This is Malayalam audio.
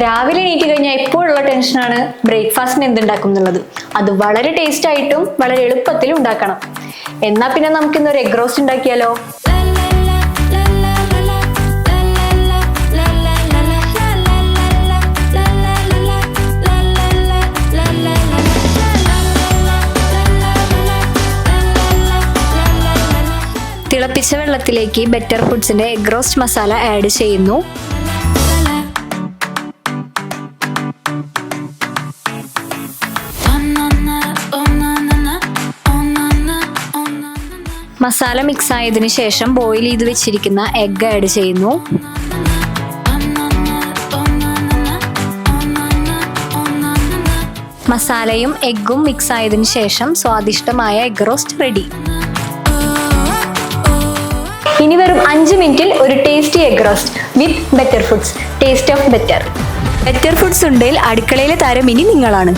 രാവിലെ എണീറ്റ് കഴിഞ്ഞാൽ എപ്പോഴുള്ള ടെൻഷനാണ് ബ്രേക്ക്ഫാസ്റ്റിന് എന്തുണ്ടാക്കും എന്നുള്ളത്. അത് വളരെ ടേസ്റ്റ് ആയിട്ടും വളരെ എളുപ്പത്തിൽ ഉണ്ടാക്കണം. എന്നാ പിന്നെ നമുക്കിന്നൊരു എഗ് റോസ്റ്റ് ഉണ്ടാക്കിയാലോ? തിളപ്പിച്ച വെള്ളത്തിലേക്ക് ബെറ്റർ ഫുഡ്സിന്റെ എഗ് റോസ്റ്റ് മസാല ആഡ് ചെയ്യുന്നു. മസാല മിക്സ് ആയതിനു ശേഷം ബോയിൽ ചെയ്ത് വെച്ചിരിക്കുന്ന എഗ് ആഡ് ചെയ്യുന്നു. മസാലയും എഗ്ഗും മിക്സ് ആയതിനു ശേഷം സ്വാദിഷ്ടമായ എഗ് റോസ്റ്റ് റെഡി. ഇനി വെറും 5 മിനിറ്റിൽ ഒരു tasty egg roast with better foods. Taste of better. Better foods ഉണ്ടെങ്കിൽ അടുക്കളയിലെ താരം ഇനി നിങ്ങളാണ്.